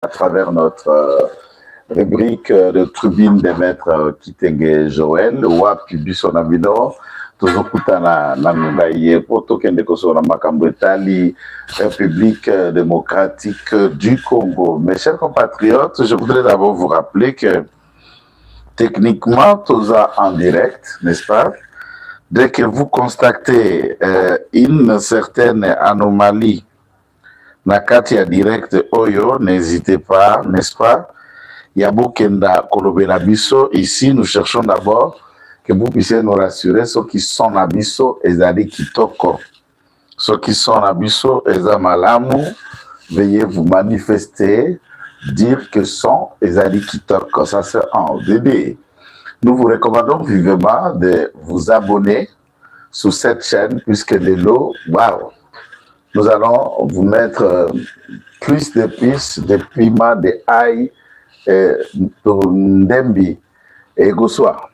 à travers notre rubrique de tribune des maîtres Kitenge Joël, Wapi Bisonabino, toujours kutana na nungaye poto kende kosora makambo etali République démocratique du Congo. Mes chers compatriotes, je voudrais d'abord vous rappeler que techniquement, tout ça en direct, n'est-ce pas? Dès que vous constatez une certaine anomalie nakati ya direct oyo, n'hésitez pas, n'est-ce pas? Yabokenda kolobela biso. Ici, nous cherchons d'abord que vous puissiez nous rassurer, ceux qui sont na biso ezali kitoko. Ceux qui sont na biso ezamalamu, veuillez vous manifester, dire que son ezali kitoko. Ça c'est un bébé. Nous vous recommandons vivement de vous abonner sur cette chaîne, puisque de l'eau, waouh, nous allons vous mettre plus de puces, de piments, de ail, de ndembi et goussoir.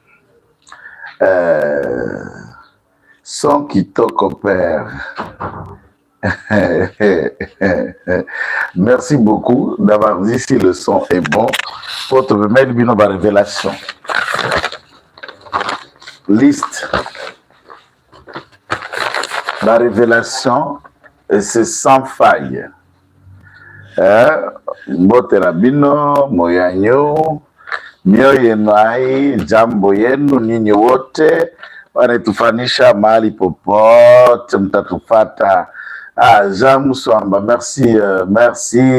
Son kitoko père. Merci beaucoup d'avoir dit si le son est bon. Pour te mettre une révélation. Liste. La révélation, c'est sans faille. Mboterabino, Moyanyo, Mioyenai, Jambo yenu, ninyi wote wanatufanisha mahali popote mtatufata. Jean Moussouamba, merci,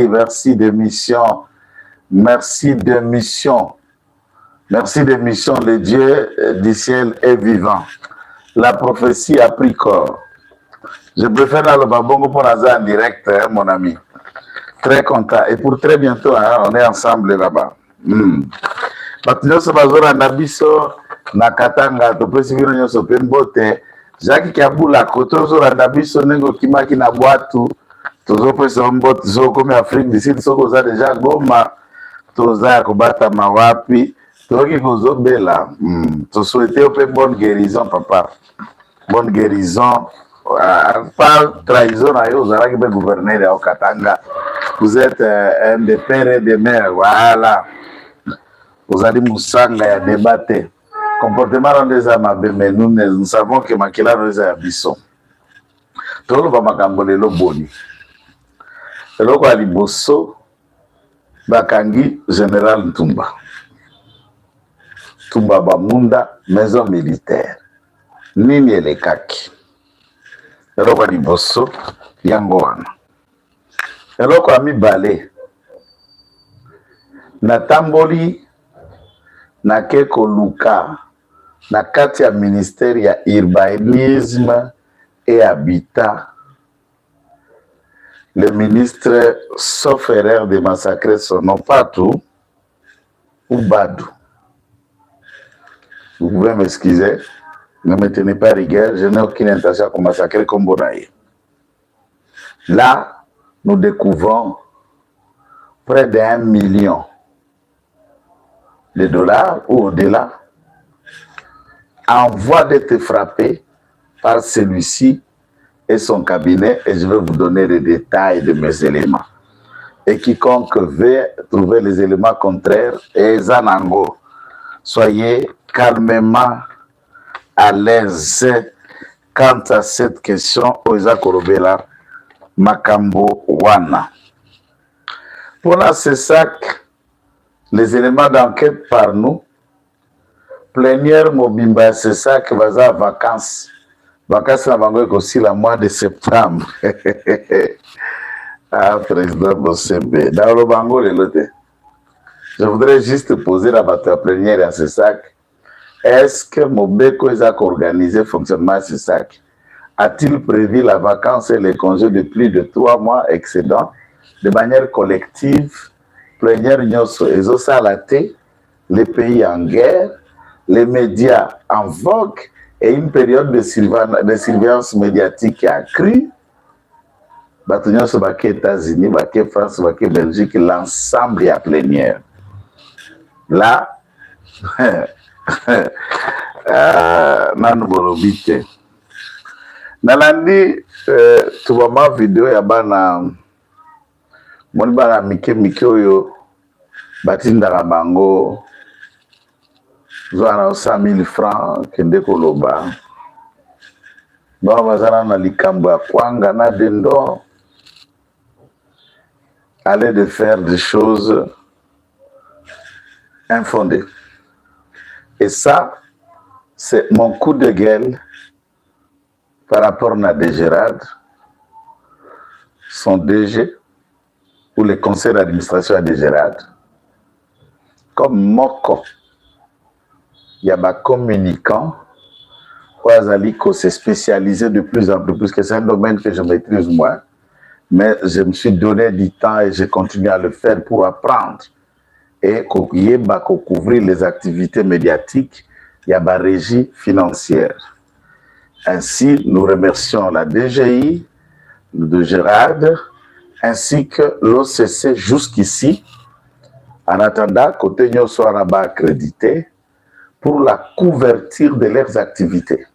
merci de mission. Merci de mission. Merci de mission. Le Dieu du ciel est vivant. La prophétie a pris corps. Je préfère dans le babongo pour Naza en direct, hein, mon ami. Très content. Et pour très bientôt, hein, on est ensemble là-bas. Maintenant, ce bazora nabiso nakatanga to pesivino nyoso pembote. Jacques Kabula koto zo nabiso nengo kimaki na boatu. Tozo pesa mbote zo comme Afrique du Sud soko za déjà Goma. Toza kobata mawapi. Toki kozo bela. To souhaiter au bonne guérison papa. Bonne guérison. Pas trahison à eux, vous allez gouverner au Katanga. Vous êtes un des pères et des mères, voilà. Vous allez moussanga ya débattre. Comportement dans des amabé, mais nous savons que Makila nous a bisson. Tout le monde va le boni. Le roi Liboso, Bakangi, général Ntumba. Tumba Bamunda, maison militaire. Nini Elekaki. Eloko liboso yango wana. Eloko ami balé. Natamboli na keko luka na kati ya ministère ya urbanisme et habitat. Le ministre, sauf erreur de massacrer son nom partout, ou Badou. Vous pouvez m'excuser. Ne me tenez pas rigueur, je n'ai aucune intention de massacrer comme Bonaï. Là, nous découvrons près d'1 million de dollars ou au-delà en voie d'être frappé par celui-ci et son cabinet, et je vais vous donner les détails de mes éléments. Et quiconque veut trouver les éléments contraires, et Zanango, soyez calmement à l'aise quant à cette question Oza Korobela Makambo Wana. Pour la CESAC, les éléments d'enquête par nous, plénière Mobimba CESAC va à vacances. Vacances à Bangoïk aussi le mois de septembre. Ah, président Bosembe. Dans le Bango, je voudrais juste poser la bataille plénière à CESAC. Est-ce que Mobeko a organisé le fonctionnement de CESAC? A-t-il prévu la vacance et les congés de plus de 3 mois excédant de manière collective, plénière Nyoso et Zosalaté, les pays en guerre, les médias en vogue et une période de surveillance médiatique accrue? Batunyoso Baké États-Unis, Baké France, Baké Belgique, l'ensemble est à plénière. Là, nanu borobite nalandi tubama video ya bana moni bana mike mike oyo batindaka bango zwana 100 000 francs kende koloba bao bazala na likambo ya kwanga na dendo aller de faire des choses infondées. Et ça, c'est mon coup de gueule par rapport à Gérard, son DG, ou le conseil d'administration de Gérard. Comme Moko, il y a des communicants, Ouazalico s'est spécialisé de plus en plus, que c'est un domaine que je maîtrise moins, mais je me suis donné du temps et je continue à le faire pour apprendre. Et couvrir les activités médiatiques, il y a la régie financière. Ainsi, nous remercions la DGI de Gérard, ainsi que l'OCC jusqu'ici, en attendant côté nous soit accrédité pour la couverture de leurs activités.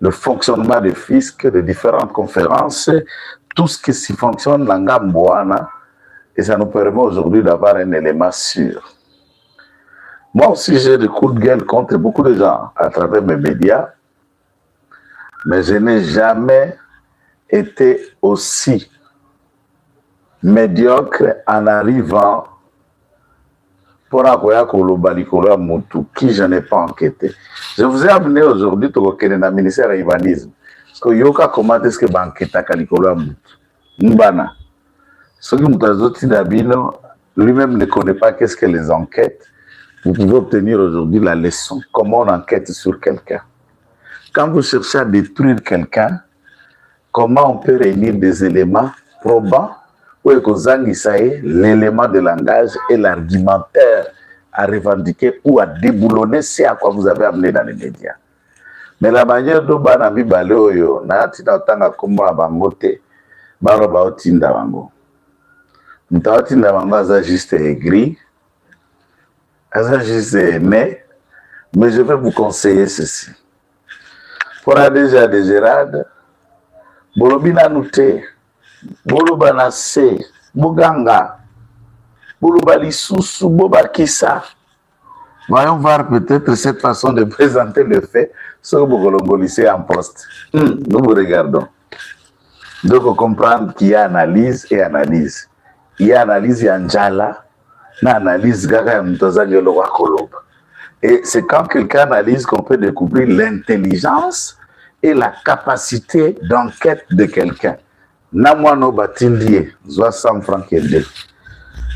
Le fonctionnement des fiscs, de différentes conférences, tout ce qui s'y fonctionne, l'angamboana, et ça nous permet aujourd'hui d'avoir un élément sûr. Moi aussi, j'ai des coups de gueule contre beaucoup de gens à travers mes médias, mais je n'ai jamais été aussi médiocre en arrivant pour avoir qui je n'ai pas enquêté. Je vous ai amené aujourd'hui au ministère de l'urbanisme. Parce que yoka comment est-ce que banquette à Kalikola Mbana. Ce que nous lui-même ne connaît pas qu'est-ce que les enquêtes. Vous pouvez obtenir aujourd'hui la leçon, comment on enquête sur quelqu'un. Quand vous cherchez à détruire quelqu'un, comment on peut réunir des éléments probants ou l'élément de langage et l'argumentaire à revendiquer ou à déboulonner, c'est à quoi vous avez amené dans les médias. Mais la manière dont Banami Baleoyo, Natina Tanga Kombo la Bangote, Baroba Otinda Bango. Mutaotinda Bango, ça juste aigri, ça juste aimé, mais je vais vous conseiller ceci. Pour la déjà de Gérard, Bolobina Nouté, Bolobana Se, Boganga, Bolobali Soussou, Bobakissa. Voyons voir peut-être cette façon de présenter le fait sur Bogolongolissé en poste. Nous vous regardons. Donc, on comprend qu'il y a analyse et analyse. Il y a analyse Yanjala, na analyse Gaga Mtozagelo Wakoloba. Et c'est quand quelqu'un analyse qu'on peut découvrir l'intelligence et la capacité d'enquête de quelqu'un. Namwano Batindie, 100 francs kende.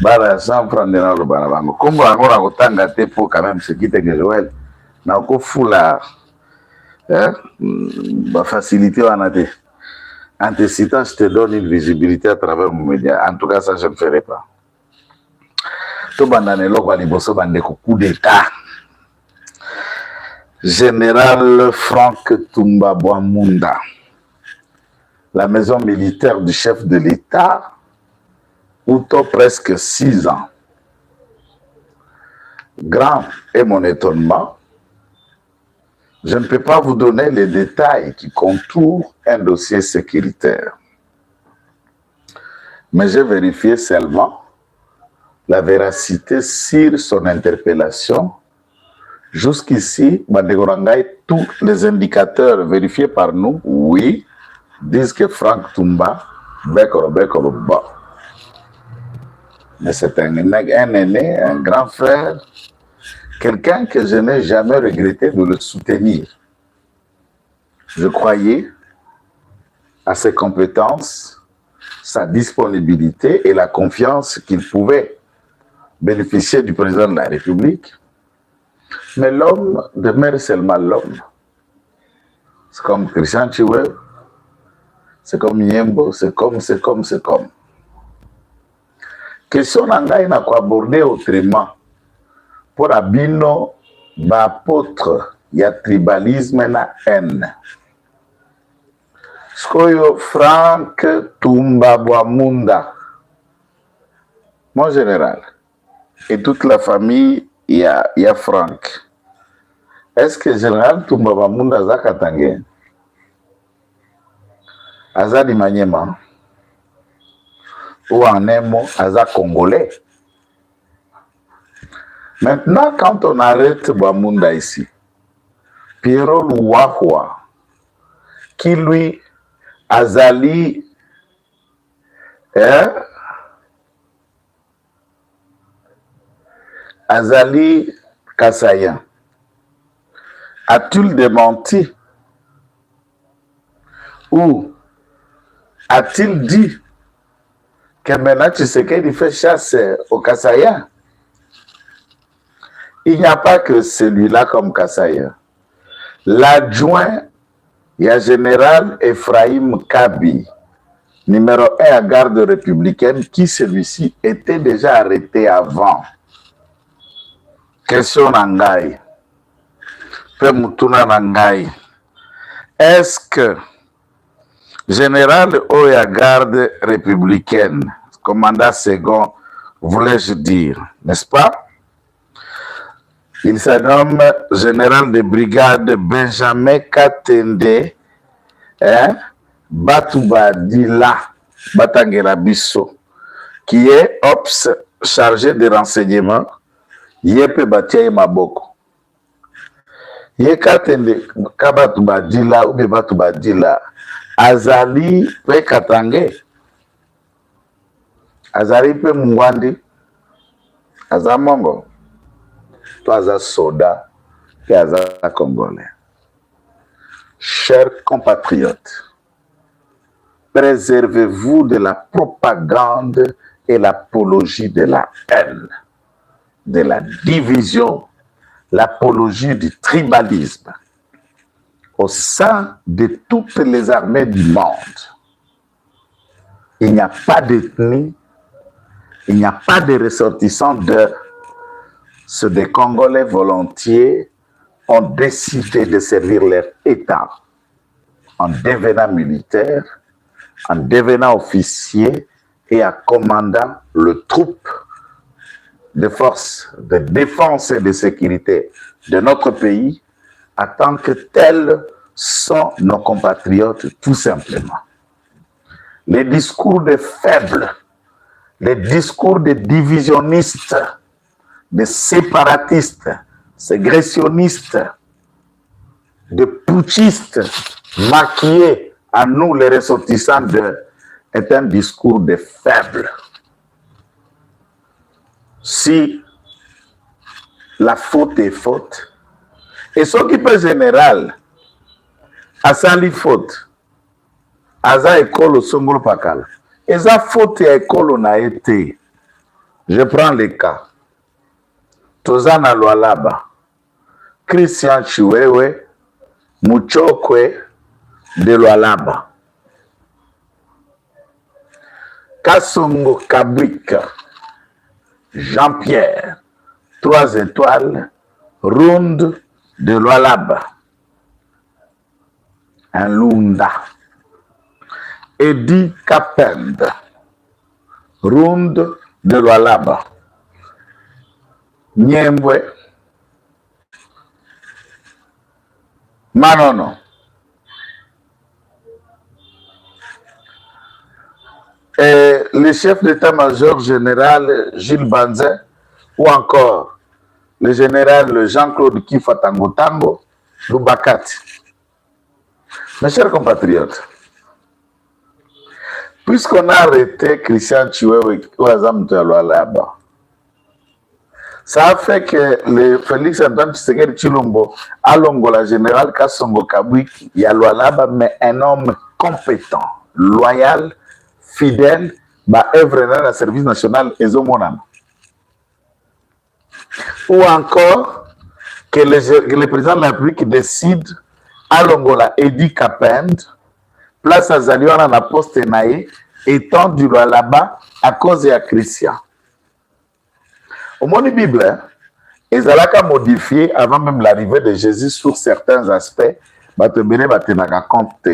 Bara 100 francs de la Barabango. Comme on a autant gâté pour quand même ce qui était que Joël. N'a pas fou la facilité en a des. En te citant, je te donne une visibilité à travers mon média. En tout cas, ça, je ne ferai pas. Tout bandanelo kwa liboso bandeko coup d'état. Général Franck Toumba Bouamunda, la maison militaire du chef de l'État, outo presque 6 ans. Grand est mon étonnement. Je ne peux pas vous donner les détails qui contourent un dossier sécuritaire. Mais j'ai vérifié seulement la véracité sur son interpellation. Jusqu'ici, tous les indicateurs vérifiés par nous, oui, disent que Franck Toumba, Bekoro. Mais c'est un aîné, un grand frère, quelqu'un que je n'ai jamais regretté de le soutenir. Je croyais à ses compétences, sa disponibilité et la confiance qu'il pouvait bénéficier du président de la République. Mais l'homme demeure seulement l'homme. C'est comme Christian Chiwe, c'est comme Niembo, c'est comme. Question nangai n'a quoi aborder autrement. Pour Abino, apôtre, il y a tribalisme et haine. Skoyo Franck Toumba Bouamunda, mon général, et toute la famille, il y a Franck. Est-ce que général Toumba Bouamunda Zakatangé, Azadi Maniema, ou en un mot, Aza congolais. Maintenant, quand on arrête Bamunda ici, Pierrot Louahua, qui lui, Azali, Azali Kassayan, a-t-il démenti ou a-t-il dit que maintenant Tshisekedi fait chasse au Kassayan? Il n'y a pas que celui-là comme Kassayan. L'adjoint, il y a général Ephraim Kabi, numéro 1 à garde républicaine, qui celui-ci était déjà arrêté avant. Question Nangai. Pemutuna Nangai. Est-ce que général Oya garde républicaine, commandant second, voulais-je dire, n'est-ce pas? Il se nomme général de brigade Benjamin Katende, Batoubadila Batangela Bisso, qui est OPS chargé de renseignements, Yepe Batia Maboko. Ye Katende Kabatoubadila ou Batoubadila, Azali pe Katange, Azali pe Mungwandi, Azamongo. Toi, soda et Aza congolais. Chers compatriotes, préservez-vous de la propagande et l'apologie de la haine, de la division, l'apologie du tribalisme au sein de toutes les armées du monde. Il n'y a pas d'ethnie, il n'y a pas de ressortissants de ceux des Congolais volontiers ont décidé de servir leur État en devenant militaire, en devenant officier et en commandant le troupe de forces de défense et de sécurité de notre pays, en tant que tels sont nos compatriotes tout simplement. Les discours des faibles, les discours des divisionnistes, des séparatistes, ségressionnistes, de putschistes maquillés à nous les ressortissants est un discours de faibles. Si la faute est faute, et ce qui peut général, à sali faute, à ça école au Songolo Pakal, et ça faute et école on a été. Je prends les cas. Tozana Lualaba, Christian Chiwewe, Muchokwe de Lualaba, Kassongo Kabrika, Jean-Pierre, 3 étoiles, Ronde de Lualaba, un Lunda, Eddie Kapend, Ronde de Lualaba, Niembwe, Manono, et le chef d'état-major général Jules Banzin, ou encore le général Jean-Claude Kifa Tango Tango, Lubakati. Mes chers compatriotes, puisqu'on a arrêté Christian Chiwewe là-bas, ça a fait que le Félix Antoine Tshisekedi Tshilombo a l'ongola général Kassongo Kabwiki, il y a Lualaba, mais un homme compétent, loyal, fidèle, bah œuvre dans le service national Ezomonam. Ou encore que le président de la République décide à l'ongola Eddie Kapend, place à Zaliwana na poste naïe, étant du Lualaba à cause de Christian. Au monde Bible, ils ont modifié avant même l'arrivée de Jésus sur certains aspects.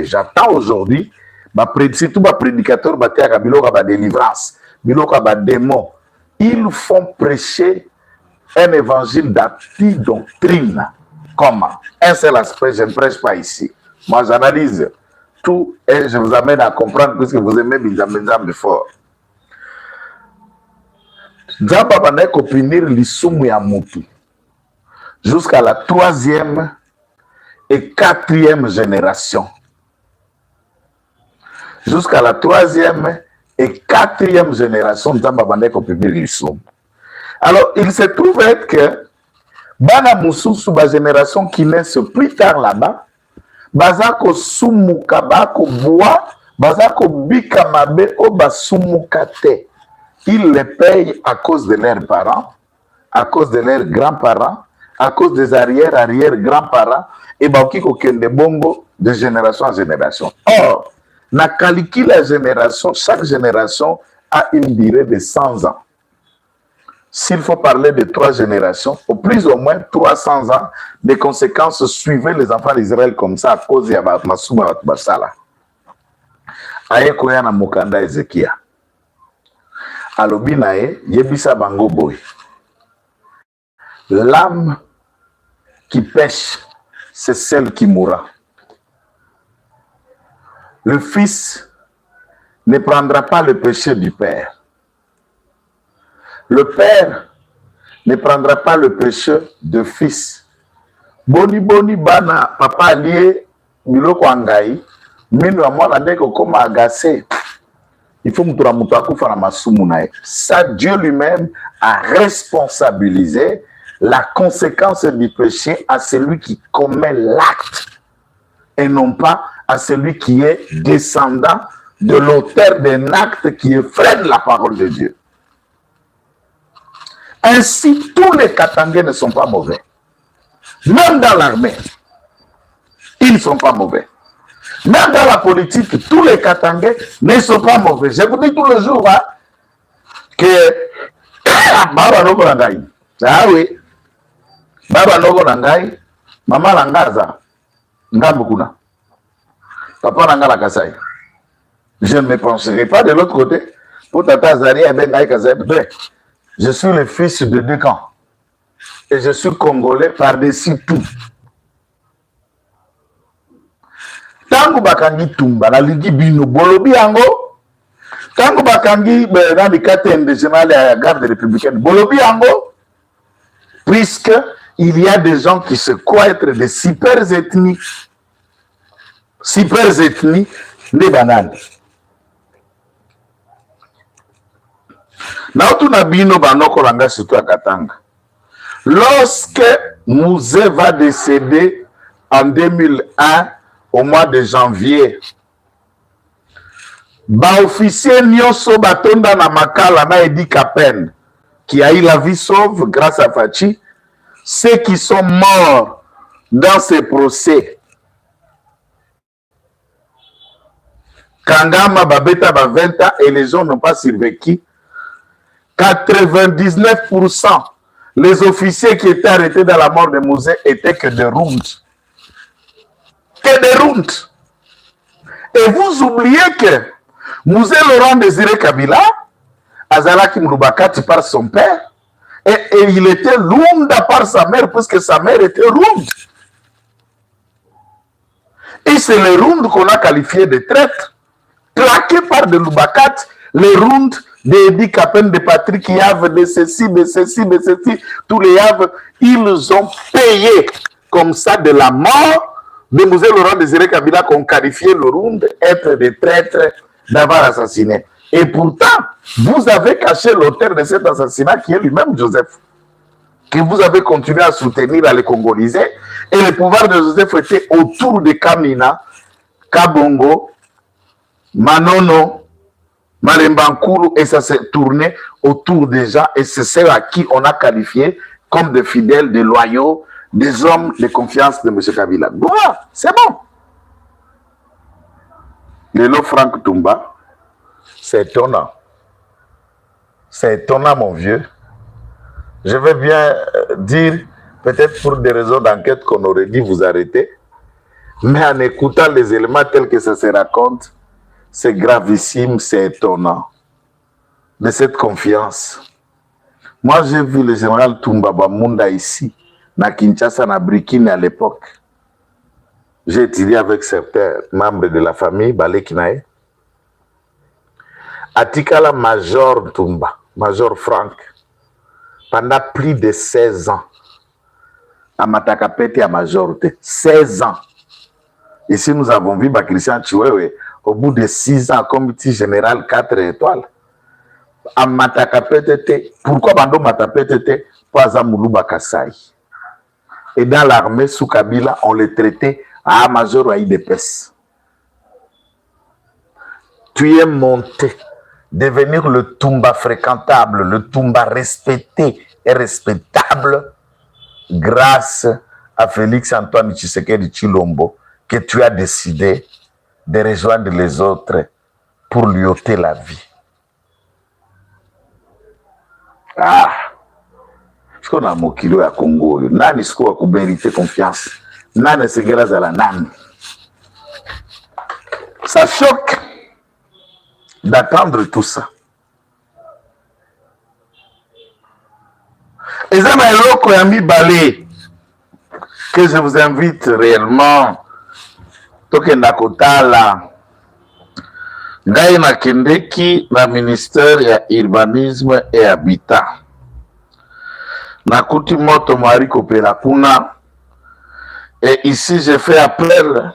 J'attends aujourd'hui, surtout les prédicateurs de délivrance, de démons. Ils font prêcher un évangile d'anti-doctrine. Comment? Un seul aspect, je ne prêche pas ici. Moi, j'analyse tout et je vous amène à comprendre puisque vous aimez Benjamin fort. Nzamba banda kopinir lisumu ya mutu jusqu'à la 3e et 4e génération. Jusqu'à la 3e et 4e génération, Nzamba banda kopinir lisumu. Alors, il se trouve être que bana mususu ba génération qui naissent plus tard là-bas, bazako sumuka bako bois, bazako bika mabe o basumuka te. Ils les payent à cause de leurs parents, à cause de leurs grands-parents, à cause des arrière-grands-parents, et bakiko kende bongo de génération en génération. Or, na calcul la génération, chaque génération a une durée de 100 ans. S'il faut parler de 3 générations, au plus ou moins 300 ans, les conséquences suivaient les enfants d'Israël comme ça à cause de Masuma Basala. Ayekoya na mukanda Ezekia. Alobi nae, yebisa bango boy. L'âme qui pêche, c'est celle qui mourra. Le fils ne prendra pas le péché du père. Le père ne prendra pas le péché de fils. Boni boni bana papa lié biloko angai mino amwana ndeko koma agacé. Il faut mutura mutu akufa na masumu nae. Ça, Dieu lui-même a responsabilisé la conséquence du péché à celui qui commet l'acte et non pas à celui qui est descendant de l'auteur d'un acte qui effraie la parole de Dieu. Ainsi, tous les Katangais ne sont pas mauvais. Même dans l'armée, ils ne sont pas mauvais. Même dans la politique, tous les Katangais ne sont pas mauvais. Je vous dis tous les jours hein, que Baba Nogo Nangai. Ah oui. Baba Nogo Nangai, Maman Langaza, Ngambukuna. Papa Nangala Kasai. Je ne me pencherai pas de l'autre côté pour Tata Zari et Ben Kasai. Je suis le fils de 2 camps. Et je suis congolais par-dessus tout. Tango bakangi tumba, la ligi bino, bolobi ango. Tango bakangi, dans les catènes de général à la garde républicaine, bolobi ango. Puisque il y a des gens qui se croient être des super ethnies. Super ethnies, des bananes. Lorsque Mouzé va décéder en 2001, au mois de janvier, officier Nyoso Batonda na Makala na Edi Kapen, qui a eu la vie sauve grâce à Fachi, ceux qui sont morts dans ces procès, Kangama Babeta ba 20 ans et les gens n'ont pas survécu. 99%, les officiers qui étaient arrêtés dans la mort de Mouzé étaient que des rounds. Que des rounds. Et vous oubliez que Mouzé Laurent Désiré Kabila, Azalaki Mloubakati par son père, et il était Lunda par sa mère, puisque sa mère était Round. Et c'est les Round qu'on a qualifiés de traîtres, claqués par de Loubakati, les Round d'Edi Kapen, de Patrick Yave, de ceci, tous les Yave, ils ont payé comme ça de la mort de Mouzé Laurent Désiré Kabila qu'on qualifiait le Round être des traîtres d'avoir assassiné. Et pourtant, vous avez caché l'auteur de cet assassinat qui est lui-même Joseph, que vous avez continué à soutenir, à le congoliser. Et le pouvoir de Joseph était autour de Kamina, Kabongo, Manono, Malembankuru, et ça s'est tourné autour des gens, et c'est ceux à qui on a qualifié comme des fidèles, des loyaux, des hommes de confiance de M. Kabila. Voilà, c'est bon. Lélo Franck Toumba, c'est étonnant. C'est étonnant, mon vieux. Je vais bien dire, peut-être pour des raisons d'enquête qu'on aurait dit vous arrêter, mais en écoutant les éléments tels que ça se raconte, c'est gravissime, c'est étonnant de cette confiance. Moi, j'ai vu le général Toumba Bamunda ici, na Kinshasa, na Brikine à l'époque. J'ai étudié avec certains membres de la famille, Balekinae. Atikala Major Toumba, Major Franck, pendant plus de 16 ans. À Matakapete à majorité. 16 ans. Ici, nous avons vu Christian Chiwewe au bout de 6 ans comme petit général 4 étoiles. À Matakapete, pourquoi Bando Matakapete pas à Moulouba Kassai? Et dans l'armée sous Kabila, on le traitait à major ou à IDPS. Tu es monté, devenir le Tumba fréquentable, le Tumba respecté et respectable grâce à Félix Antoine Tshisekedi Tshilombo que tu as décidé de rejoindre les autres pour lui ôter la vie. Ah! Ce qu'on a mokilo à Congo, nani siko a mérité confiance, nani segera zala nani. Ça choque d'attendre tout ça. Et ça m'a l'eau a mis balai que je vous invite réellement tokenda kotala ngai na kendeki na ministère ya urbanisme et habitat. Nakuti moto mari kopela kuna et ici je fais appel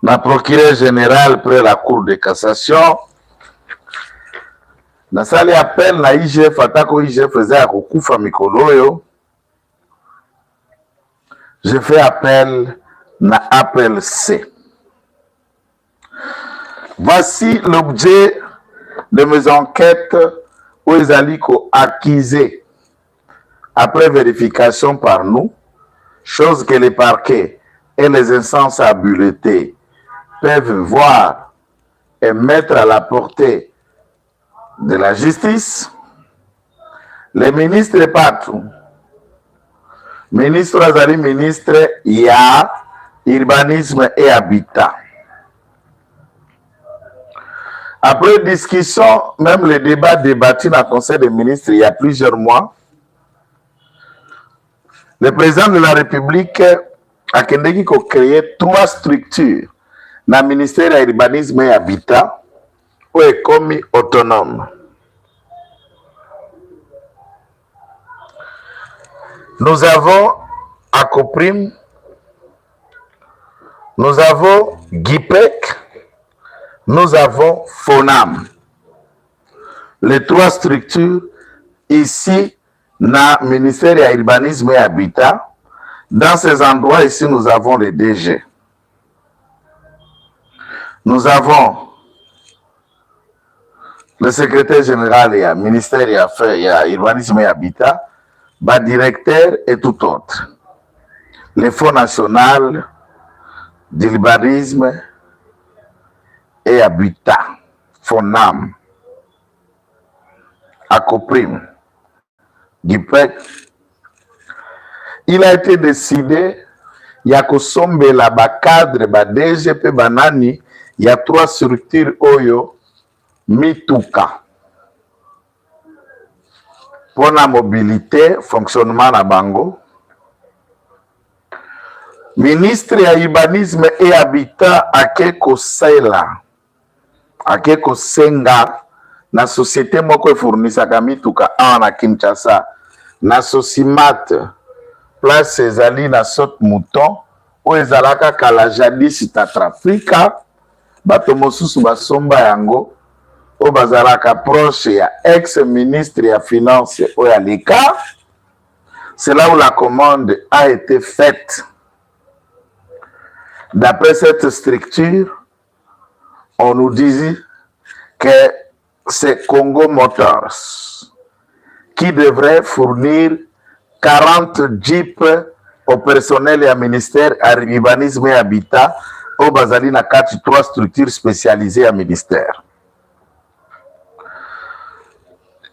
na procureur général près la cour de cassation. Na sali appel na IGF atako IGF faisait kokufa mikolo yo. Je fais appel na appel C. Voici l'objet de mes enquêtes où les aliko accusés après vérification par nous, chose que les parquets et les instances habilitées peuvent voir et mettre à la portée de la justice. Les ministres partout, ministre Azali, ministre IA, urbanisme et habitat. Après discussion, même le débat débattu dans le Conseil des ministres il y a plusieurs mois, le président de la République a créé 3 structures dans le ministère de l'urbanisme et habitat ou est commis autonome. Nous avons ACOPRIM, nous avons GIPEC, nous avons FONAM. Les 3 structures ici dans le ministère de l'urbanisme et habitat. Dans ces endroits ici, nous avons les DG. Nous avons le secrétaire général et le ministère de l'urbanisme et habitat, le directeur et tout autre. Le Fonds national de l'urbanisme et habitat, FONAM, ACOPRIM, GIPEC. Il a été décidé, il y a que la cadre, DGP, banani, il y a 3 structures Oyo, Mituka. Pour la mobilité, fonctionnement à Bango. Ministre de l'urbanisme et habitat à Keko Sela, à Keko Senga, na société moko fournissaka Mituka na Kinshasa, na Sosimat, place ezali na Sot Mouton, o ezalaka kala jadis Tatrafrika, bato mosusu basomba yango, o bazalaka proche ya ex-ministre ya finance o ya l'État. C'est là où la commande a été faite. D'après cette structure, on nous dit que c'est Congo Motors qui devrait fournir 40 jeeps au personnel et au ministère à l'urbanisme et habitat au Bazali na 3 structures spécialisées à ministère.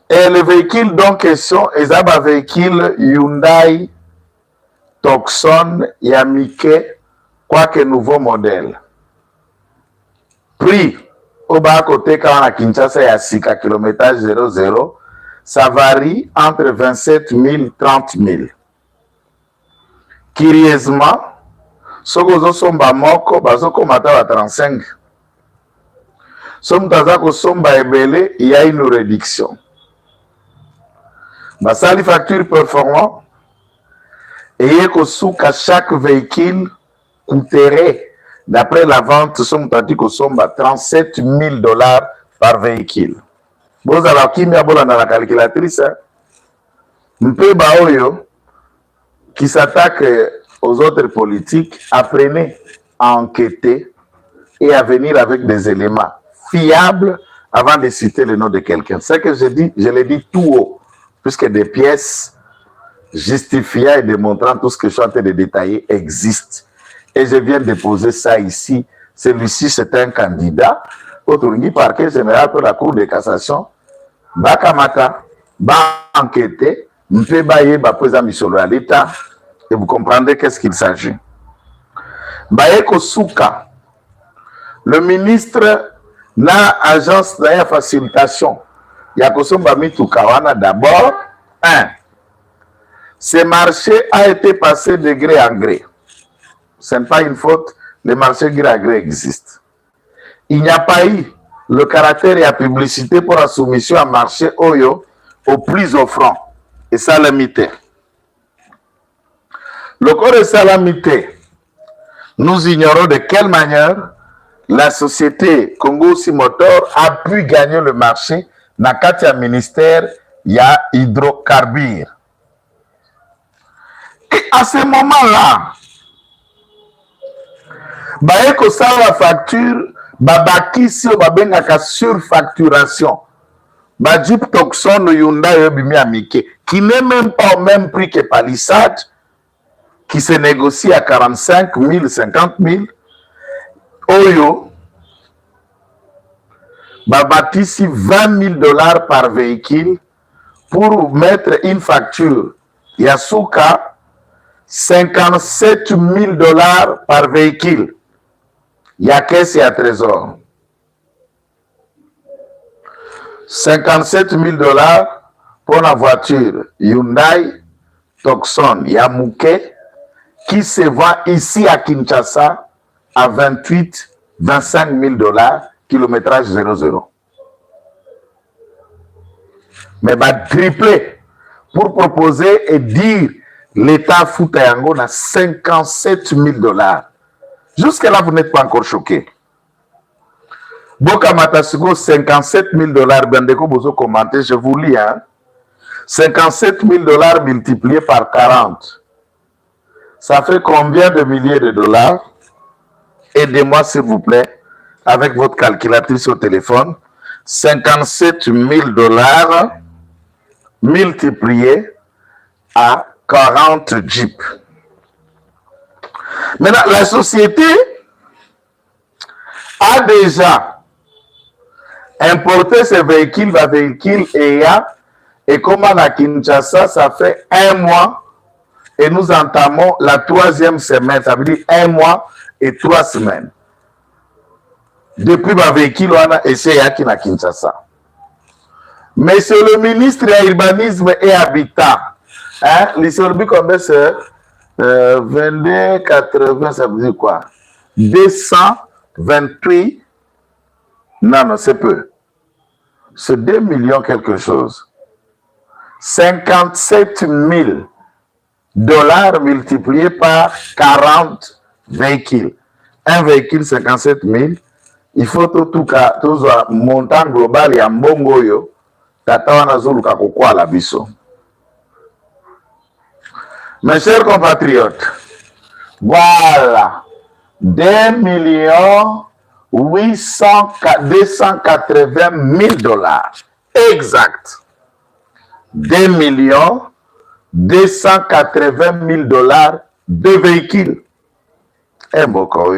Et le véhicule donc question est un véhicule Hyundai Tucson Yamike, quoique nouveau modèle. Prix au bas côté quand à Kinshasa il y a 6 km 00, ça varie entre 27 000 et 30 000. Curieusement, ce que somba moko bazoko mata 35. Somme tazako somba ebele, il y a une réduction. basali facture performant et que chaque véhicule coûterait, d'après la vente, somme tati que somme à 37 000 $ par véhicule. Vous avez qui m'a bolé dans la calculatrice, peu baoyo qui s'attaque aux autres politiques, apprenez à enquêter et à venir avec des éléments fiables avant de citer le nom de quelqu'un. Ce que je dis, je l'ai dit tout haut, puisque des pièces justifiant et démontrant tout ce que je suis en train de détailler existent. Et je viens de poser ça ici. Celui-ci, c'est un candidat au parquet général pour la Cour de cassation. Bakamata, ba enquêter, m'pé baye ba présent misolo à l'État, et vous comprendrez qu'est-ce qu'il s'agit. Baye Kosuka, le ministre na agence de facilitation, Yakosomba Mitukawana d'abord, ce marché a été passé de gré en gré. Ce n'est pas une faute, le marché gré à gré existe. Il n'y a pas eu le caractère et la publicité pour la soumission à marché Oyo au plus offrant. Et ça limité. Le corps de salamité, nous ignorons de quelle manière la société Congo Simotor a pu gagner le marché dans le ministère il y a hydrocarbures. Et à ce moment-là, baeko ça la facture, babaki si o babengaka surfacturation. Ba Jeep Tucson Hyundai Bimi Amike, qui n'est même pas au même prix que Palisade, qui se négocie à 45 000, 50 000. Oyo, babaki si 20 000 $ par véhicule pour mettre une facture. Yasuka, 57 000 $ par véhicule. Il y a caisse et à trésor. 57 000 $ pour la voiture Hyundai Tucson Yamuke qui se vend ici à Kinshasa à 28 25 000 $, kilométrage 00. Mais va tripler pour proposer et dire l'État fout à Yango à 57 000 $. Jusque-là, vous n'êtes pas encore choqué. Boka Matasugo, 57 000 $. Bendeko Bozo commenté, je vous lis. Hein? 57 000 $ multiplié par 40. Ça fait combien de milliers de dollars? Aidez-moi, s'il vous plaît, avec votre calculatrice au téléphone. 57 000 $ multiplié à 40 Jeeps. Maintenant, la société a déjà importé ces véhicules et comme à Kinshasa, ça fait 1 mois et nous entamons la 3e semaine, ça veut dire 1 mois et 3 semaines. Depuis ma véhicule, on a essayé à Kinshasa. Monsieur le ministre de l'Urbanisme et Habitat, hein, l'histoire combien c'est 22, 80, ça veut dire quoi? 228, non, c'est peu. C'est 2 millions quelque chose. 57 000 $ multiplié par 40 véhicules. Un véhicule, 57 000. Il faut tout cas, tout le montant global et en bongo yo. Tatawana zulu kakokwa la biso. Mes chers compatriotes, voilà 2 280 000 $. Exact. 2 280 000 $ de véhicules. Et beaucoup,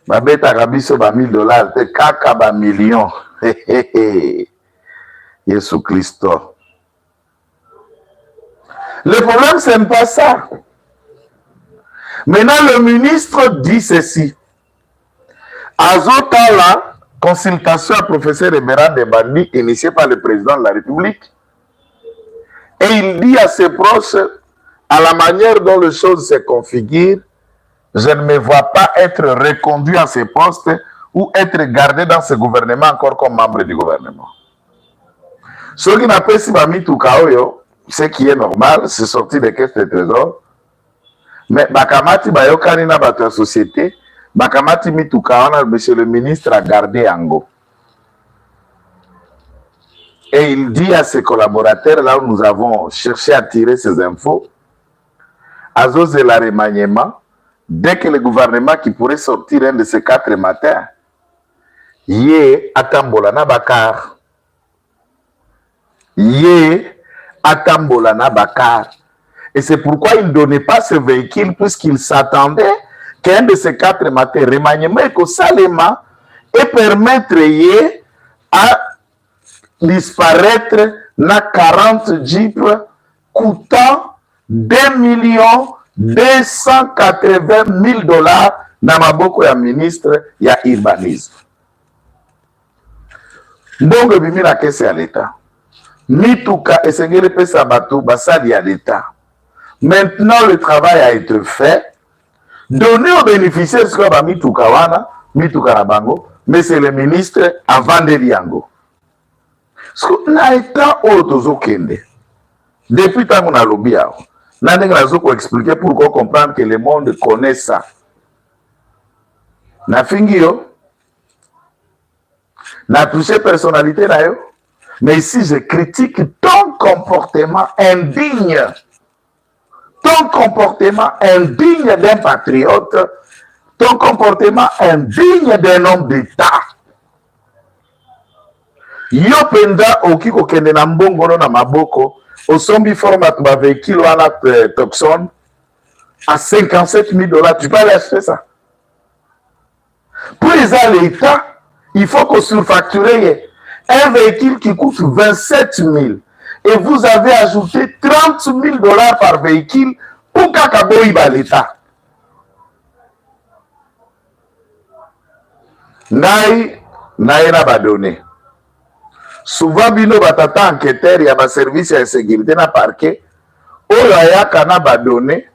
babeta kabiso ba 1000 $, te kaka ba millions. Jésus Christ. Le problème, ce n'est pas ça. Maintenant, le ministre dit ceci. Azotala, consultation à professeur Emerald Debandi, initiée par le président de la République, et il dit à ses proches, à la manière dont les choses se configurent, je ne me vois pas être reconduit à ce poste ou être gardé dans ce gouvernement encore comme membre du gouvernement. Ce qui n'a pas si mituka oyo, ce qui est normal, c'est sorti des caisses de trésor. Mais bakamati bayokani na bato ya société, bakamati mituka wana monsieur le ministre a gardé yango. Et il dit à ses collaborateurs, là où nous avons cherché à tirer ces infos, Azos et la remaniement, dès que le gouvernement qui pourrait sortir un de ces 4 matins, yé atambolana bakar. Yé atambolana bakar. Et c'est pourquoi il ne donnait pas ce véhicule, puisqu'il s'attendait qu'un de ces 4 matins, remaniement et Salema, et permettre yé à disparaître na 40 jeeps coûtant 2 280 000 $ na maboko ya ministre ya urbanisme. Mbongo bimi na kese ya l'État. Mituka esengeli pesa bato basali ya l'État. Maintenant le travail a été fait. Donner aux bénéficiaires ce qu'on va mituka wana, mituka na bango, mais c'est le ministre a vendeli yango. Na état oyo kende. Depuis tant qu'on a lobby, n'a pas expliquer pourquoi comprendre que le monde connaît ça. Na fingio, na touché personnalité na yo, mais ici je critique ton comportement indigne. Ton comportement indigne d'un patriote, ton comportement indigne d'un homme d'État. Yo penda okiko kende na mbongo na maboko osombi format ba véhicule wana Tucson à 57 000 $, tu peux aller acheter ça. Pour les l'État, il faut qu'on surfacture un véhicule qui coûte 27 000 et vous avez ajouté 30 000 $ par véhicule pour qu'Akaboï ba l'État. Naï na badonné. Souvent bino batata enquêteur ya ba service ya sécurité na parquet oyo ayaka na badonné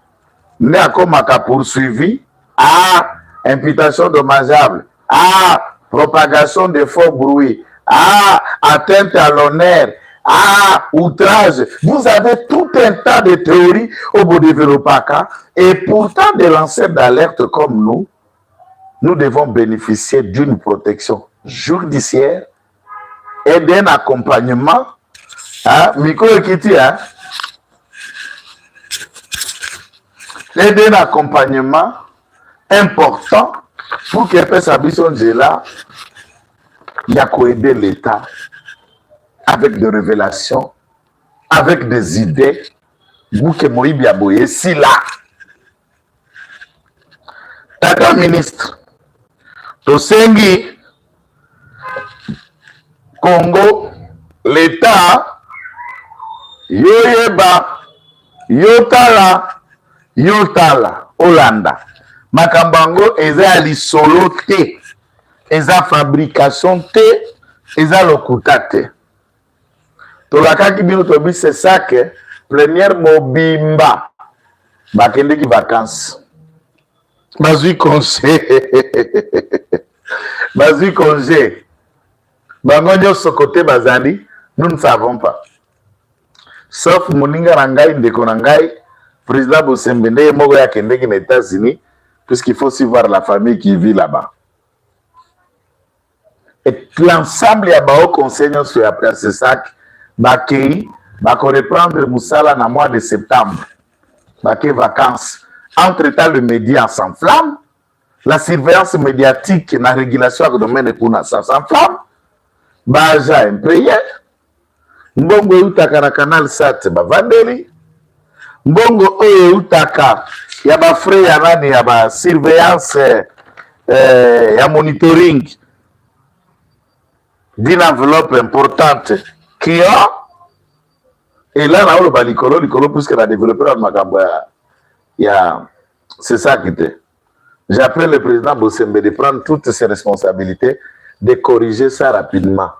ne akomaka poursuivi à imputation dommageable, à propagation de faux bruits, à atteinte à l'honneur, à outrage. Vous avez tout un tas de théories au bout de Vélopaka et pourtant des lanceurs d'alerte comme nous devons bénéficier d'une protection judiciaire et d'un accompagnement. Miko Ekiti, et d'un accompagnement important pour que Pesabison là, il y a qu'à aider l'État avec des révélations, avec des idées. Vous que Moïbi a boyé, si là, Tata ministre, Tosengi, Congo, l'État, Yoyeba, Yotala, Hollanda. Makambango, eza lisolo te, eza fabrication te, eza lokuta te. Tolakaki bino tobi c'est ça que première mobimba, bakende ki vacances. Bazui congé, bazui congé. Bangonyo sokote bazali, nous ne savons pas. Sauf Moninga Rangai, Ndeko Rangai, président Bosembende, Mogo ya Kendeki aux États-Unis, puisqu'il faut aussi voir la famille qui vit là-bas. Et l'ensemble ya bao conseil sur après ce sac, bakei, bako reprendre Moussala na mois de septembre. Bakei vacances. Entre-temps, le média s'enflamme, la surveillance médiatique, la régulation à domaine pour s'enflamme. Baja impayé, mbongo utaka na canal sat bavandeli, mbongo oyo utaka ya ba frais ya nani ya ba surveillance ya monitoring d'une enveloppe importante qui a et là na olo balikolo puisque la développeur makambo ya c'est ça qui était. J'appelle le président Bossembe de prendre toutes ses responsabilités, de corriger ça rapidement.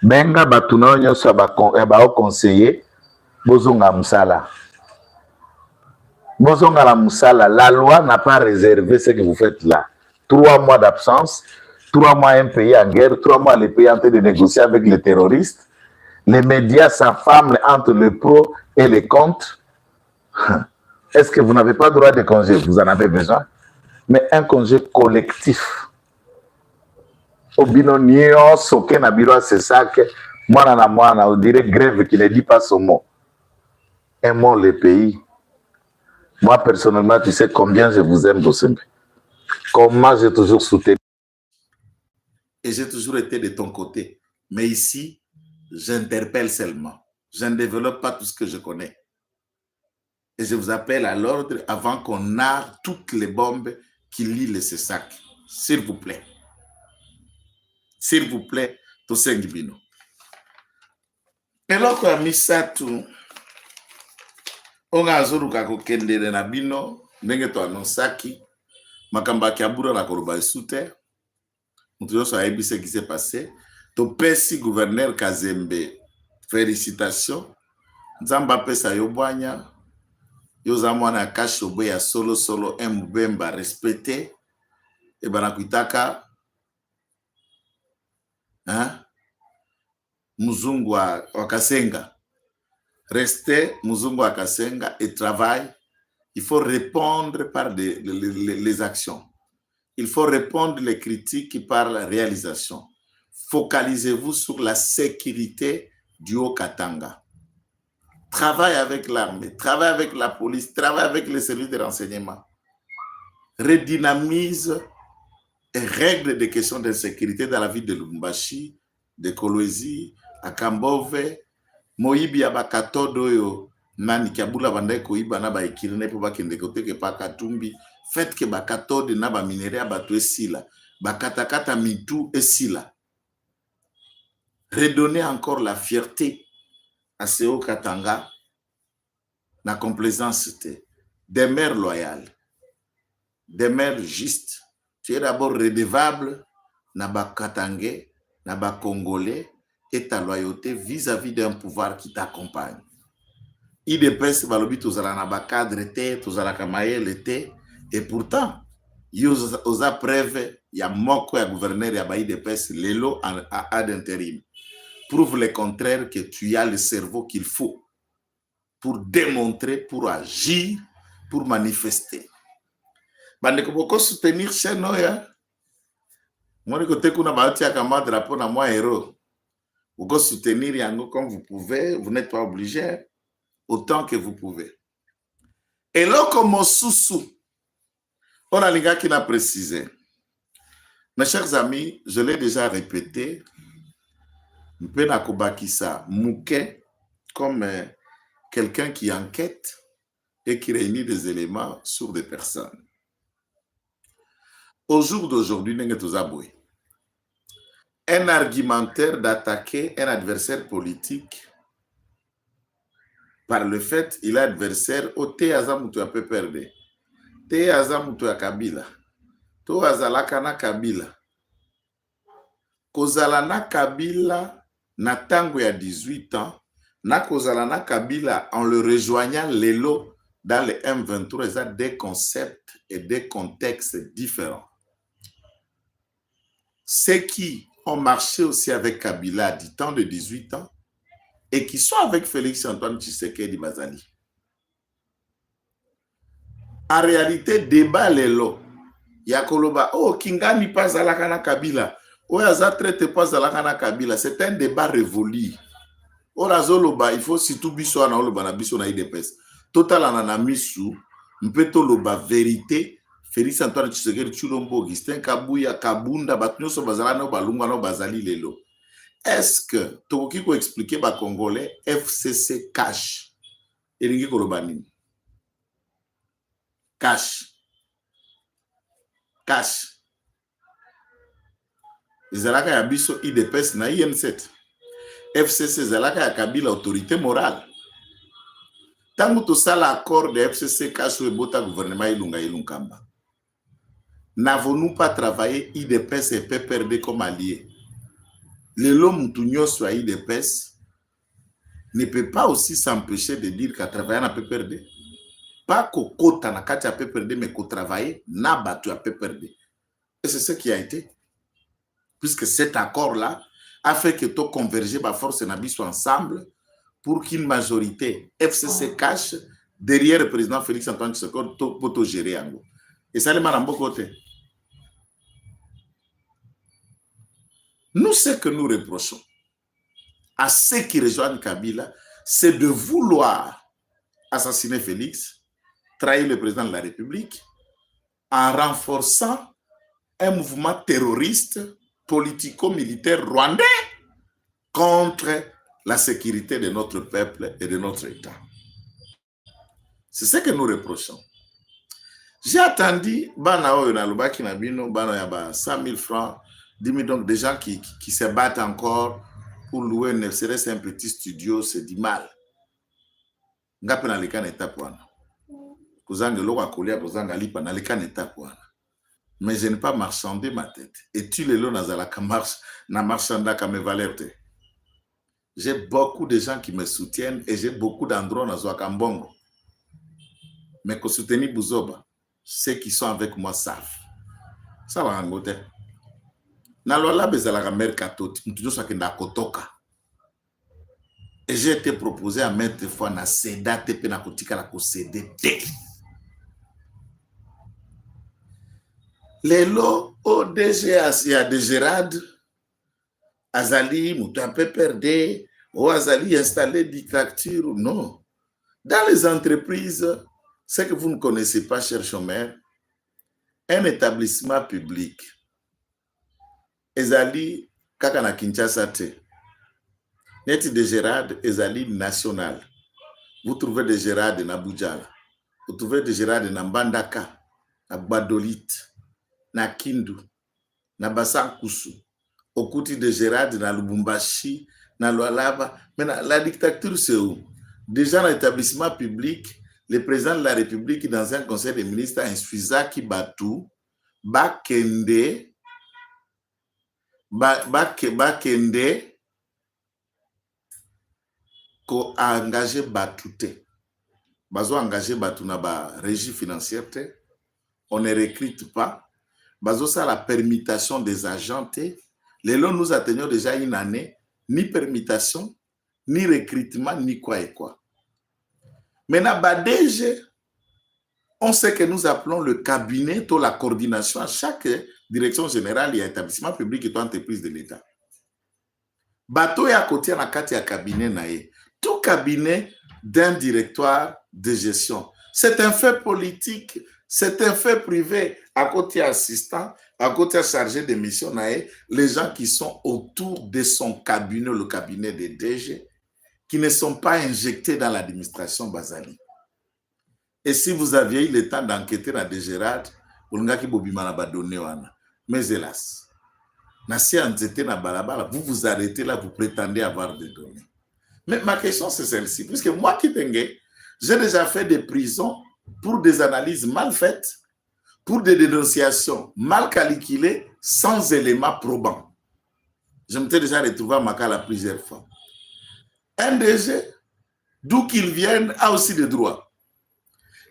Benga batuna nyoso ba conseiller bozonga musala. Bozonga la musala, la loi n'a pas réservé ce que vous faites là. 3 mois d'absence, 3 mois un pays en guerre, 3 mois les pays en train de négocier avec les terroristes. Les médias s'affament entre le pro et les contre. Est-ce que vous n'avez pas droit de congé? Vous en avez besoin. Mais un congé collectif. Obino nio soke na biro c'est ça que moi na moi on dirait grève qui ne dit pas son mot. Aimons le pays. Moi personnellement, tu sais combien je vous aime, Bosembe. Comment j'ai toujours soutenu. Et j'ai toujours été de ton côté. Mais ici, j'interpelle seulement. Je ne développe pas tout ce que je connais. Et je vous appelle à l'ordre avant qu'on narre toutes les bombes qui lient ces sacs. S'il vous plaît. S'il vous plaît, Tosengi Bino. Eloko ya misatu onga azoruka kokendele na bino ndenge to anonsaki makambo ya kiabura na koloba esute mutu nyonso ayebi ce qui s'est passé. Topesi gouverneur Kazembe félicitations, nzambe apesa yo bwanya, yo za mwana ya kashi obwe ya solo solo mbemba respecté e banakuitaka muzungu wa Kasenga. Restez muzungu wa Kasenga et travaille. Il faut répondre par les actions. Il faut répondre les critiques par la réalisation. Focalisez-vous sur la sécurité du Haut-Katanga. Travaille avec l'armée, travaille avec la police, travaille avec les services de renseignement. Redynamise et règle des questions de sécurité dans la ville de Lubumbashi, de Kolwezi, à Kambove, Moyibi Abakatodo yo. Nani kiabula bandai koiba na ba ikirine po bakende kote ke pa Katumbi. Faites que bakatode na ba minere abatu esila. Bakatakata mitu esila. Redonner encore la fierté à ce Haut-Katanga. La complaisance des mères loyales. Des mères justes. Tu es d'abord redevable na ba Katangais, na ba Congolais et ta loyauté vis-à-vis d'un pouvoir qui t'accompagne. IDPS balobi tozala na ba cadre te, tozala kamayele te, et pourtant yoza preuve ya moko ya gouverneur ya ba IDPS lelo à d'intérim. Prouve le contraire que tu as le cerveau qu'il faut pour démontrer, pour agir, pour manifester. Bandeko boko soutenir cheno ya. Moi côté kuna baati ya kama drapeau na moi héros. Boko soutenir yango comme vous pouvez, vous n'êtes pas obligé. Autant que vous pouvez. Et là, comme Mosusu, on a les gars qui l'a précisé. Mes chers amis, je l'ai déjà répété, Mpenakobakisa Mouké, comme quelqu'un qui enquête et qui réunit des éléments sur des personnes. Au jour d'aujourd'hui, un argumentaire d'attaquer un adversaire politique par le fait il est adversaire au Teazamutu a peu perdu. Teazamutu a Kabila. To azalaka na Kabila. Kozala na Kabila na tango ya 18 ans. Na kozala na Kabila en le rejoignant lelo dans le M23. Il y a des concepts et des contextes différents. Ceux qui ont marché aussi avec Kabila du temps de 18 ans et qui sont avec Félix Antoine Tshisekedi Bazali. En réalité, débat lelo. Yakoloba, oh, Kingani pas à la Kana Kabila. Oh, Yaza traite pas à la Kana Kabila. C'est un débat révolu. Oh, Razoloba, il faut si tout biso na oloba na biso na IDPS. Total ananamisu, mpeto loba vérité. Félix Antoine Tshisekedi Tshilombo, Augustin Kabuya, Kabunda, Batunyoso Bazala no Balunga no Bazali lelo. Est-ce que tu peux expliquer aux Congolais FCC cash? Et cash. Cash. Zalaka ya biso IDPS na IN7. FCC Zalaka ya Kabila autorité morale. Tant que tu as l'accord de FCC cash ou le gouvernement Ilunga Ilunkamba. N'avons-nous pas travaillé IDPS et PPRD comme alliés? L'homme soit IDPS ne peut pas aussi s'empêcher de dire qu'à travailler à PPRD. Pas qu'au côté na katia PPRD, mais qu'au travailler n'a battu à PPRD. Et c'est ce qui a été. Puisque cet accord-là a fait que tout converger, ma force n'a soit ensemble pour qu'une majorité FCC cache derrière le président Félix Antoine Tshisekedi pour tout gérer. Et ça, les malambos côté. Nous, ce que nous reprochons à ceux qui rejoignent Kabila, c'est de vouloir assassiner Félix, trahir le président de la République, en renforçant un mouvement terroriste, politico-militaire rwandais contre la sécurité de notre peuple et de notre État. C'est ce que nous reprochons. J'ai attendu, Banao Nalubaki Nabino, Banao 100 000 francs, 10 000, donc des gens qui se battent encore pour louer ne serait-ce un petit studio, c'est du mal. Ngape na leka neta pwana. Kozanga loko akolia kozanga lipa na leka neta pwana. Mais je n'ai pas marchandé ma tête. Et tu le lo nazalaka marche na marchanda ka me valerte. J'ai beaucoup de gens qui me soutiennent et j'ai beaucoup d'endroits dans Zouakambongo. Mais que soutenir Bouzoba, ceux qui sont avec moi savent. Ça va en côté. Nalola bezalaka mercato, mtujo sakenda kotoka. Et j'ai été proposé à maintes fois na seda tepe na kotika la kosede te. Lelo ODG ya de Gérard Azali mutu un peu perdé ou Azali installé dictature ou non. Dans les entreprises, ce que vous ne connaissez pas, cher chômeur, un établissement public, Ezali kaka na Kinshasa te. Net de Gérard Ezali national. Vous trouvez de Gérard na Boudjala. Vous trouvez de Gérard na Mbandaka, na Badolite, na Kindu, na Basankusu. Okuti de Gérard na Lubumbashi, na Lualaba. Mais la dictature, c'est où? Déjà dans l'établissement public, le président de la République, dans un conseil des ministres, a insuffisant qui Batou, Bakende, ko a engagé Batouté. Bazo engagé Batou na ba régie financière. On ne recrute pas. Bazo ça la permutation des agents. Les lots nous atteignons déjà une année, ni permutation, ni recrutement, ni quoi et quoi. Maintenant, Badege, on sait que nous appelons le cabinet ou la coordination à chaque direction générale et établissement public et entreprise de l'État. Bateau est à côté à carte et cabinet naïe. Tout cabinet d'un directoire de gestion. C'est un fait politique, c'est un fait privé. À côté assistant, à côté chargé de mission naïe, les gens qui sont autour de son cabinet, le cabinet des DG, qui ne sont pas injectés dans l'administration Bazali. Et si vous aviez eu le temps d'enquêter dans des Gérard, vous mais hélas, vous vous arrêtez là, vous prétendez avoir des données. Mais ma question c'est celle-ci, puisque moi qui tengue, j'ai déjà fait des prisons pour des analyses mal faites, pour des dénonciations mal calculées, sans éléments probants. Je m'étais déjà retrouvé à Makala plusieurs fois. Un DG, d'où qu'il vienne, a aussi des droits.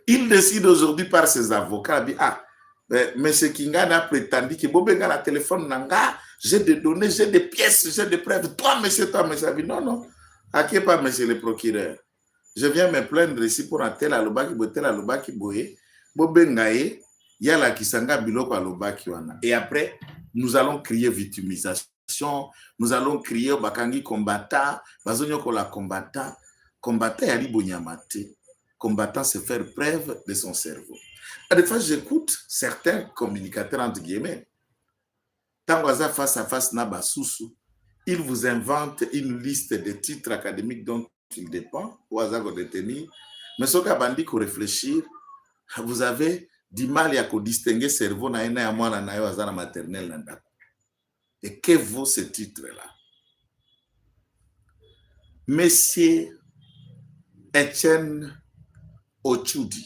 Il décide aujourd'hui par ses avocats, dit, ah, M. Kingana a prétendu que Bobenga la téléphone nanga, j'ai des données, j'ai des pièces, j'ai des preuves. Toi, monsieur, dit, non, non, à qui pas, monsieur le procureur? Je viens me plaindre ici pour un tel alobaki, tel alobaki boye, Bobenga y a la kisanga biloko alobaki wana. Et après, nous allons crier victimisation, nous allons crier bakangi combattant, bazonyoko la combattant, combattant yali bonyamate. Combattant, c'est faire preuve de son cerveau. À des fois, j'écoute certains communicateurs, entre guillemets. Tant que face à face, ils vous inventent une liste de titres académiques dont il dépend, ou à détenir. Mais ce qu'il a dit qu'on réfléchir, vous avez du mal à distinguer le cerveau dans une maternelle. Et que vaut ce titre-là? Monsieur Etienne Ochudi,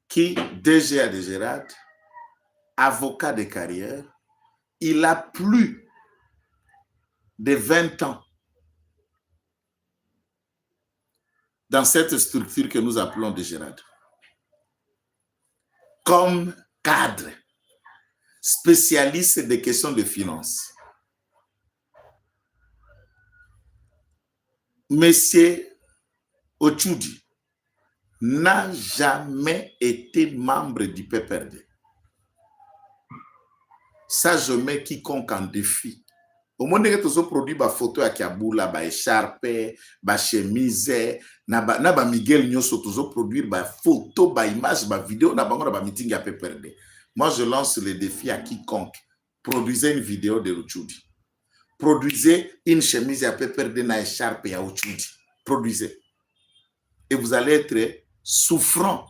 qui, DG à de Gérard, avocat de carrière, il a plus de 20 ans dans cette structure que nous appelons de Gérard. Comme cadre, spécialiste des questions de finances. Monsieur Otchoudi n'a jamais été membre du PPRD. Ça, je mets quiconque en défi. Au moins, nous produit des photos à Kiaboula, des écharpes, des chemises, na Miguel Nyoso, toujours produire des photos, des images, des vidéos, na des meetings à PPRD. Moi, je lance le défi à quiconque. Produisez une vidéo de Otchoudi. Produisez une chemise à PPRD, na écharpe à Otchoudi. Produisez. Et vous allez être souffrant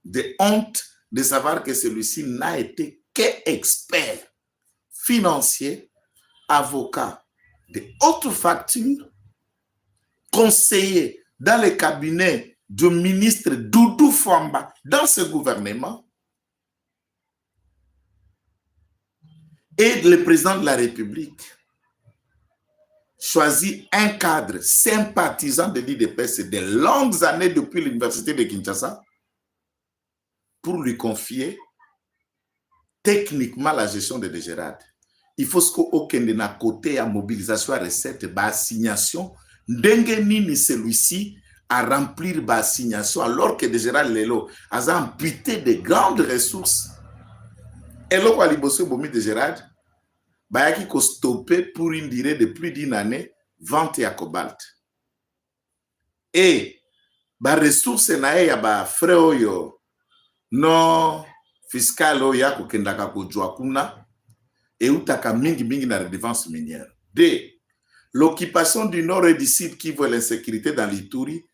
de honte de savoir que celui-ci n'a été qu'expert financier, avocat de haute facture, conseiller dans le cabinet du ministre Doudou Famba dans ce gouvernement et le président de la République choisit un cadre sympathisant de l'IDPS de longues années depuis l'université de Kinshasa pour lui confier techniquement la gestion de Dégérade. Il faut qu'aucun de nos côtés à mobilisation à recette, assignation, ni celui-ci à remplir assignation alors que Dégérade Lelo a amputé de grandes ressources. Et là, quand il a bomi Dégérade, il a stoppé pour une durée de plus d'une année vente à cobalt. Et les ressources na ya frais non fiscal ya kokendaka kujwa kuna et utaka mingi na redevance minière. D. L'occupation du nord et du sud qui voit l'insécurité dans l'Ituri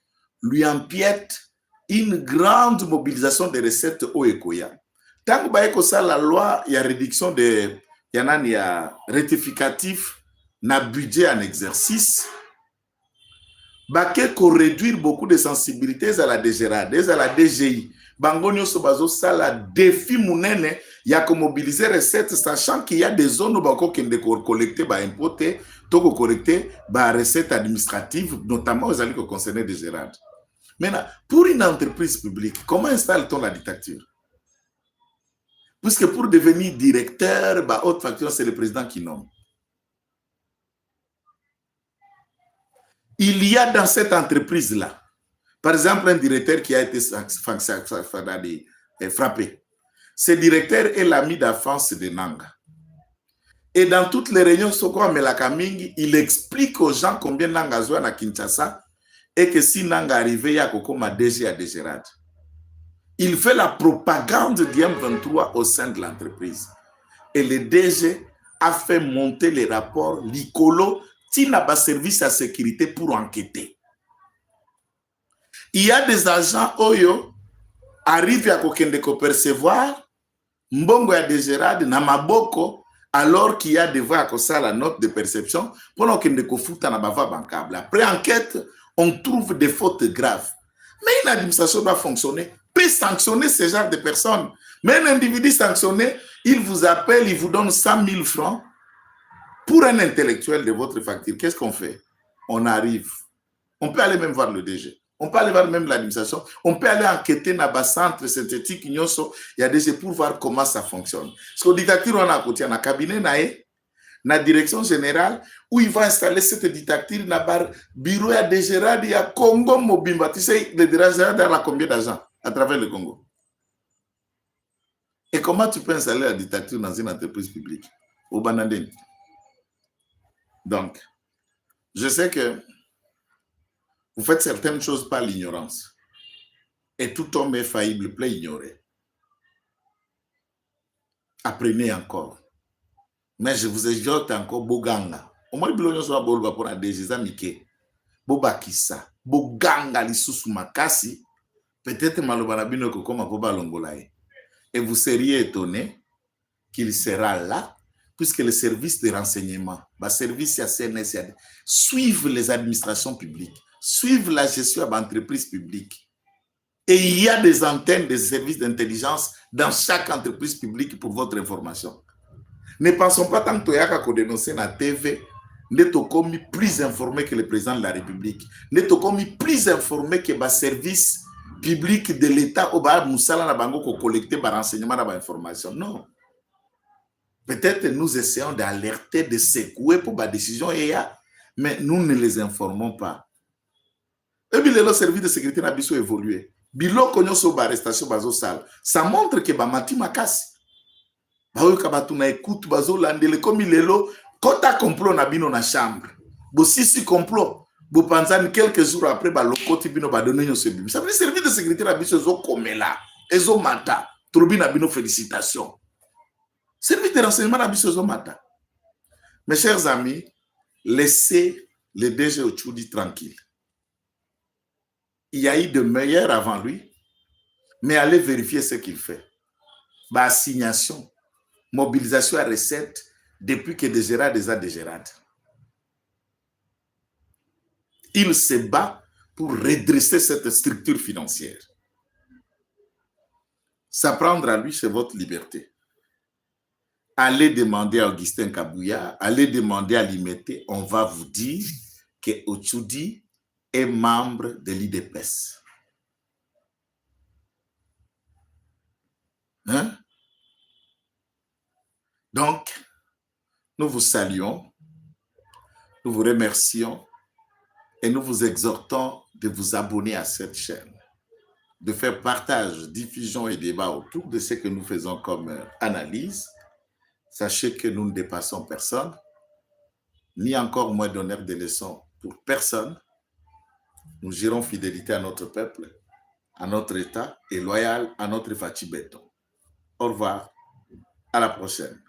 lui empiète une grande mobilisation de recettes au Ekoya. Tant que ça la loi, il y a réduction de rectificatif na budget en exercice. Baké ko réduire beaucoup de sensibilités à la Dégérade, à la DGI. Bangonio Sobazo, ça la défi mounene, il y a que mobiliser recettes, sachant qu'il y a des zones où bako kende collecter, importer, toko collecter, recettes administratives, notamment aux alliés concernés Dégérade. Maintenant, pour une entreprise publique, comment installe-t-on la dictature? Puisque pour devenir directeur, haute facture, c'est le président qui nomme. Il y a dans cette entreprise-là, par exemple, un directeur qui a été frappé. Ce directeur est l'ami d'enfance de Nanga. Et dans toutes les réunions, il explique aux gens combien Nanga a à Kinshasa et que si Nanga arrivait, il y a Kokoma DG à Dégérade. Il fait la propagande du M23 au sein de l'entreprise. Et le DG a fait monter les rapports, l'ICOLO, qui n'a pas service à sécurité pour enquêter. Il y a des agents Oyo arrivent à percevoir Mbongo ya Dégérade na maboko alors qu'il y a devoir à ça la note de perception pour qu'on ne foute na bava bancable. Après enquête, on trouve des fautes graves. Mais une administration doit fonctionner, peut sanctionner ce genre de personnes. Mais un individu sanctionné, il vous appelle, il vous donne 100 000 francs. Pour un intellectuel de votre facture, qu'est-ce qu'on fait? On arrive. On peut aller même voir le DG. On peut aller voir même l'administration. On peut aller enquêter dans le centre synthétique. Il y a des pour voir comment ça fonctionne. Parce qu'au dictature, on a un côté, on a un cabinet, dans la direction générale, où il va installer cette dictature dans le bureau à Dégérade, il y a Congo Mobimba. Tu sais, le Dégérade a combien d'agents à travers le Congo? Et comment tu peux installer la dictature dans une entreprise publique? Au Banandine. Donc, je sais que vous faites certaines choses par l'ignorance. Et tout homme est faillible, peut ignorer. Apprenez encore. Mais je vous exhorte encore, Boganga. Au moins, il y a pour la DGSA Mike. Bobakisa. Boganga, l'issous makasi. Peut-être Malobanabino Kokoma Boba Longolae. Et vous seriez étonné qu'il sera là, puisque le service de renseignement, le service à CNS, suivent les administrations publiques, suivent la gestion d'entreprises publiques. Et il y a des antennes des services d'intelligence dans chaque entreprise publique pour votre information. Ne pensons pas tant que Toyaka qu'on dénonce la TV, n'est commis plus informé que le président de la République, n'est commis plus informé que le service public de l'État au Bahab Moussala na bango ko collecter par renseignement na ba information. Non. Peut-être nous essayons d'alerter, de secouer pour la décision, mais nous ne les informons pas. Et puis, le service de sécurité n'a pas évolué. Biloko nyonso ba arrestation bazo sala. Ça montre que ba mati makasi. Ba oyo kabatu na écoute bazo landele comme lelo kota complot na bino na chambre. Bo sisi complot. Bo panzani quelques jours après ba lokoti bino ba donner nyonso bibi. Ça veut dire service de sécurité na biso zo komela. Ezo mata. Trobi na bino félicitations. Service de renseignement na biso zo mata. Mes chers amis, laissez le DG Otchoudi tranquille. Il y a eu de meilleurs avant lui, mais allez vérifier ce qu'il fait. Bah, assignation, mobilisation à recette, depuis que Dégérade est à Dégérade. Il se bat pour redresser cette structure financière. S'apprendre à lui, c'est votre liberté. Allez demander à Augustin Kabouya, allez demander à Limete, on va vous dire que Otchoudi est membre de l'IDPS. Hein? Donc, nous vous saluons, nous vous remercions et nous vous exhortons de vous abonner à cette chaîne, de faire partage, diffusion et débat autour de ce que nous faisons comme analyse. Sachez que nous ne dépassons personne, ni encore moins d'honneur de leçons pour personne. Nous jurons fidélité à notre peuple, à notre État et loyal à notre Fatih Béton. Au revoir, à la prochaine.